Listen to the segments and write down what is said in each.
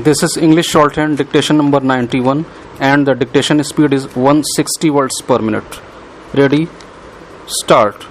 This is English shorthand dictation number 91 and the dictation speed is 160 words per minute. Ready? Start.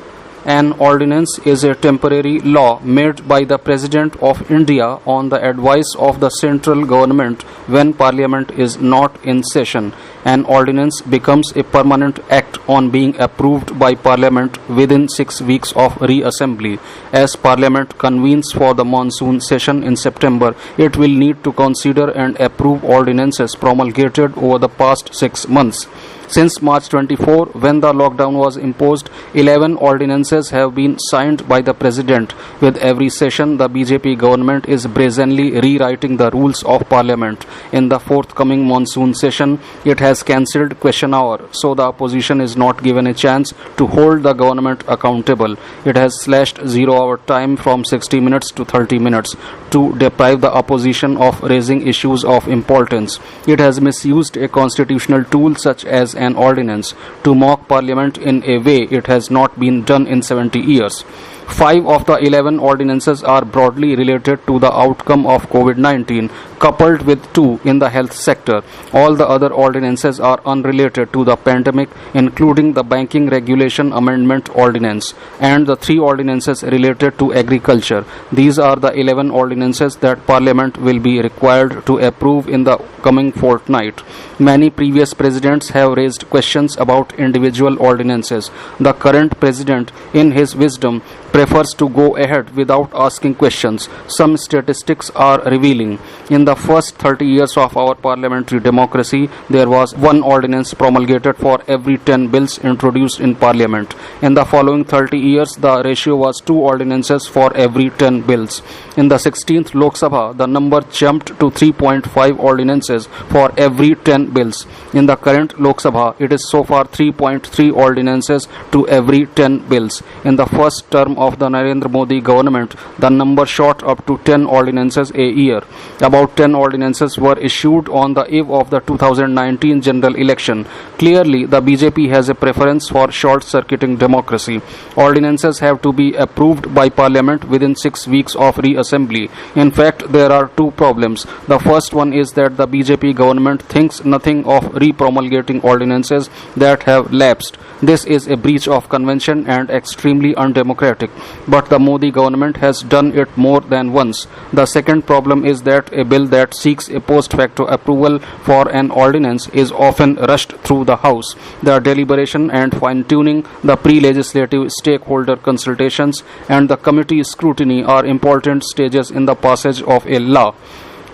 An ordinance is a temporary law made by the President of India on the advice of the central government when Parliament is not in session. An ordinance becomes a permanent act on being approved by Parliament within 6 weeks of reassembly. As Parliament convenes for the monsoon session in September, it will need to consider and approve ordinances promulgated over the past 6 months. Since March 24, when the lockdown was imposed, 11 ordinances have been signed by the President. With every session, the BJP government is brazenly rewriting the rules of Parliament. In the forthcoming monsoon session, it has cancelled question hour, so the opposition is not given a chance to hold the government accountable. It has slashed 0-hour time from 60 minutes to 30 minutes to deprive the opposition of raising issues of importance. It has misused a constitutional tool such as an ordinance to mock Parliament in a way it has not been done in 70 years. 5 of the 11 ordinances are broadly related to the outcome of COVID-19, coupled with 2 in the health sector. All the other ordinances are unrelated to the pandemic, including the Banking Regulation Amendment Ordinance and the 3 ordinances related to agriculture. These are the 11 ordinances that Parliament will be required to approve in the coming fortnight. Many previous presidents have raised questions about individual ordinances. The current president, in his wisdom, prefers to go ahead without asking questions. Some statistics are revealing. In the first 30 years of our parliamentary democracy, there was 1 ordinance promulgated for every 10 bills introduced in Parliament. In the following 30 years, the ratio was 2 ordinances for every 10 bills. In the 16th Lok Sabha, the number jumped to 3.5 ordinances for every 10 bills. In the current Lok Sabha, it is so far 3.3 ordinances to every 10 bills. In the first term of the Narendra Modi government, the number shot up to 10 ordinances a year. About 10 ordinances were issued on the eve of the 2019 general election. Clearly, the BJP has a preference for short-circuiting democracy. Ordinances have to be approved by Parliament within 6 weeks of reassembly. In fact, there are 2 problems. The first one is that the BJP government thinks nothing of re-promulgating ordinances that have lapsed. This is a breach of convention and extremely undemocratic. But the Modi government has done it more than once. The second problem is that a bill that seeks a post facto approval for an ordinance is often rushed through the House. The deliberation and fine-tuning, the pre-legislative stakeholder consultations, and the committee scrutiny are important stages in the passage of a law.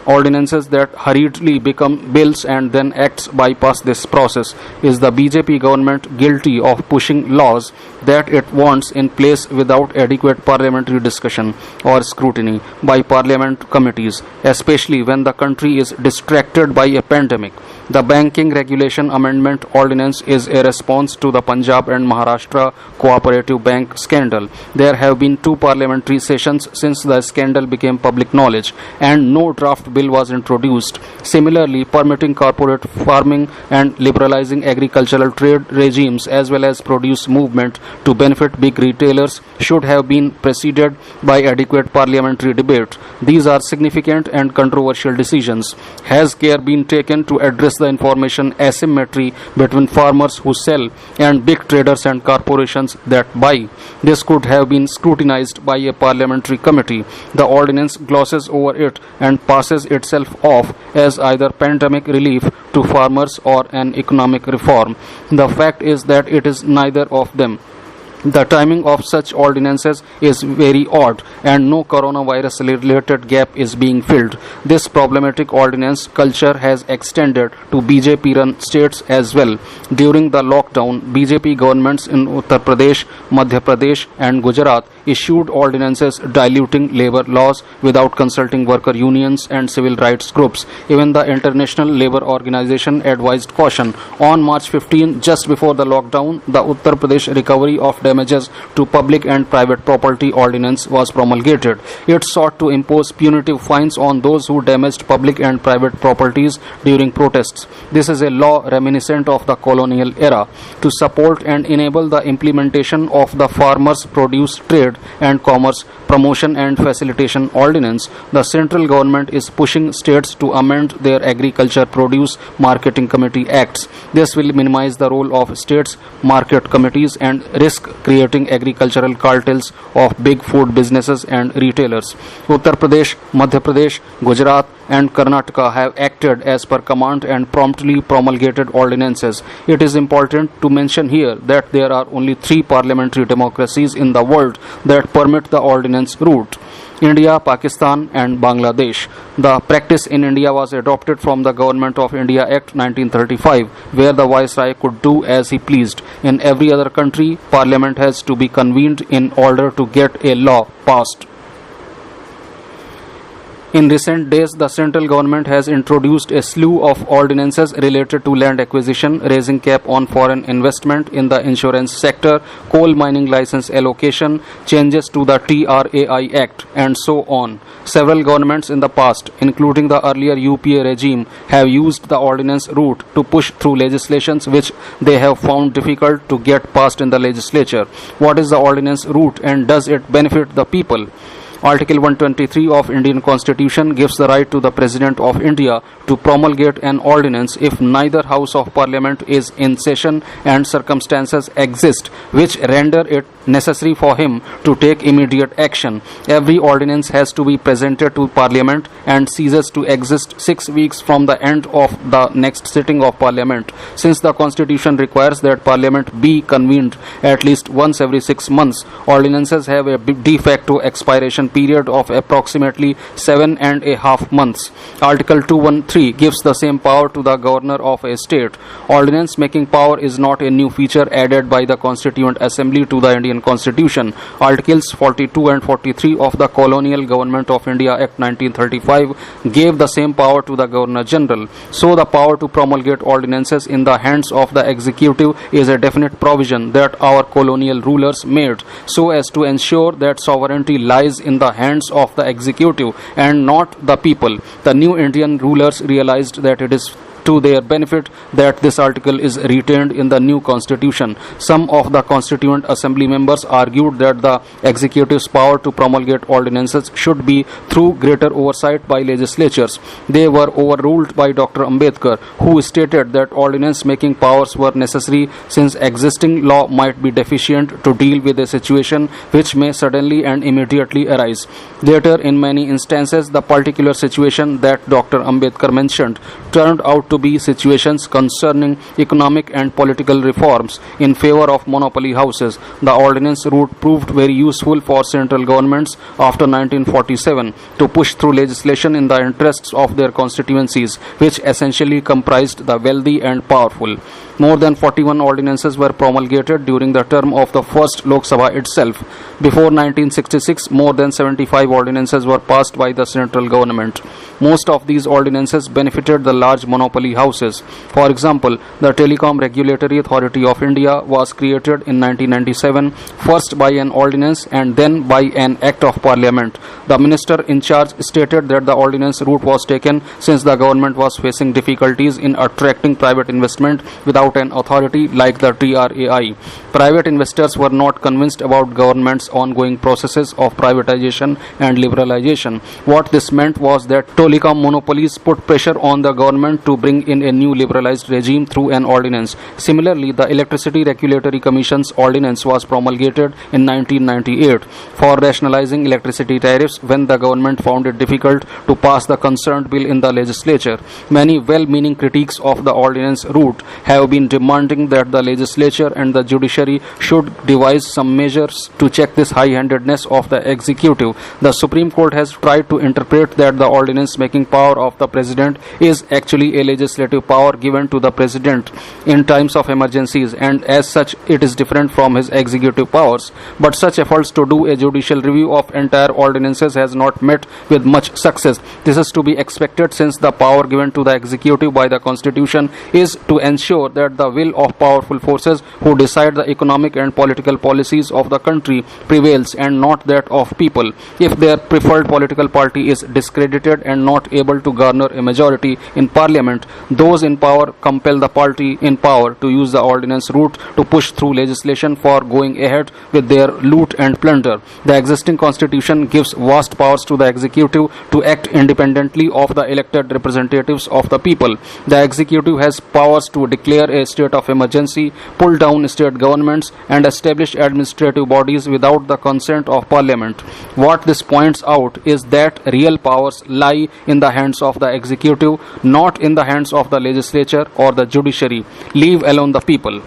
Ordinances that hurriedly become bills and then acts bypass this process. Is the BJP government guilty of pushing laws that it wants in place without adequate parliamentary discussion or scrutiny by parliament committees, especially when the country is distracted by a pandemic? The Banking Regulation Amendment Ordinance is a response to the Punjab and Maharashtra Cooperative Bank scandal. There have been 2 parliamentary sessions since the scandal became public knowledge, and no draft bill was introduced. Similarly, permitting corporate farming and liberalizing agricultural trade regimes as well as produce movement to benefit big retailers should have been preceded by adequate parliamentary debate. These are significant and controversial decisions. Has care been taken to address the information asymmetry between farmers who sell and big traders and corporations that buy? This could have been scrutinized by a parliamentary committee. The ordinance glosses over it and passes itself off as either pandemic relief to farmers or an economic reform. The fact is that it is neither of them. The timing of such ordinances is very odd and no coronavirus related gap is being filled. This problematic ordinance culture has extended to BJP run states as well. During the lockdown, BJP governments in Uttar Pradesh, Madhya Pradesh and Gujarat issued ordinances diluting labor laws without consulting worker unions and civil rights groups. Even the International Labour Organization advised caution. On March 15, just before the lockdown, the Uttar Pradesh Recovery of Damages to Public and Private Property Ordinance was promulgated. It sought to impose punitive fines on those who damaged public and private properties during protests. This is a law reminiscent of the colonial era. To support and enable the implementation of the farmers' produce trade, Trade and Commerce Promotion and Facilitation Ordinance, the central government is pushing states to amend their Agriculture Produce Marketing Committee Acts. This will minimize the role of states' market committees and risk creating agricultural cartels of big food businesses and retailers. Uttar Pradesh, Madhya Pradesh, Gujarat, and Karnataka have acted as per command and promptly promulgated ordinances. It is important to mention here that there are only 3 parliamentary democracies in the world that permit the ordinance route: India, Pakistan, and Bangladesh. The practice in India was adopted from the Government of India Act 1935, where the Viceroy could do as he pleased. In every other country, Parliament has to be convened in order to get a law passed. In recent days, the central government has introduced a slew of ordinances related to land acquisition, raising cap on foreign investment in the insurance sector, coal mining license allocation, changes to the TRAI Act, and so on. Several governments in the past, including the earlier UPA regime, have used the ordinance route to push through legislations which they have found difficult to get passed in the legislature. What is the ordinance route and does it benefit the people? Article 123 of Indian Constitution gives the right to the President of India to promulgate an ordinance if neither House of Parliament is in session and circumstances exist which render it necessary for him to take immediate action. Every ordinance has to be presented to Parliament and ceases to exist 6 weeks from the end of the next sitting of Parliament. Since the Constitution requires that Parliament be convened at least once every 6 months, ordinances have a de facto expiration period of approximately 7.5 months. Article 213 gives the same power to the governor of a state. Ordinance making power is not a new feature added by the Constituent Assembly to the Indian Constitution. Articles 42 and 43 of the Colonial Government of India Act 1935 gave the same power to the Governor General. So the power to promulgate ordinances in the hands of the executive is a definite provision that our colonial rulers made so as to ensure that sovereignty lies in the hands of the executive and not the people. The new Indian rulers realized that it is to their benefit that this article is retained in the new constitution. Some of the Constituent Assembly members argued that the executive's power to promulgate ordinances should be through greater oversight by legislatures. They were overruled by Dr. Ambedkar, who stated that ordinance making powers were necessary since existing law might be deficient to deal with a situation which may suddenly and immediately arise. Later, in many instances, the particular situation that Dr. Ambedkar mentioned turned out to be situations concerning economic and political reforms in favor of monopoly houses. The ordinance route proved very useful for central governments after 1947 to push through legislation in the interests of their constituencies, which essentially comprised the wealthy and powerful. More than 41 ordinances were promulgated during the term of the first Lok Sabha itself. Before 1966, more than 75 ordinances were passed by the central government. Most of these ordinances benefited the large monopoly houses. For example, the Telecom Regulatory Authority of India was created in 1997, first by an ordinance and then by an Act of Parliament. The minister in charge stated that the ordinance route was taken since the government was facing difficulties in attracting private investment without an authority like the TRAI. Private investors were not convinced about government's ongoing processes of privatization and liberalization. What this meant was that telecom monopolies put pressure on the government to bring in a new liberalized regime through an ordinance. Similarly, the Electricity Regulatory Commission's ordinance was promulgated in 1998 for rationalizing electricity tariffs when the government found it difficult to pass the concerned bill in the legislature. Many well-meaning critiques of the ordinance route have been demanding that the legislature and the judiciary should devise some measures to check this high-handedness of the executive. The Supreme Court has tried to interpret that the ordinance-making power of the president is actually a legislative power given to the president in times of emergencies, and as such it is different from his executive powers. But such efforts to do a judicial review of entire ordinances has not met with much success. This is to be expected since the power given to the executive by the Constitution is to ensure that that the will of powerful forces who decide the economic and political policies of the country prevails and not that of people. If their preferred political party is discredited and not able to garner a majority in parliament, those in power compel the party in power to use the ordinance route to push through legislation for going ahead with their loot and plunder. The existing constitution gives vast powers to the executive to act independently of the elected representatives of the people. The executive has powers to declare a state of emergency, pull down state governments, and establish administrative bodies without the consent of parliament. What this points out is that real powers lie in the hands of the executive, not in the hands of the legislature or the judiciary. Leave alone the people.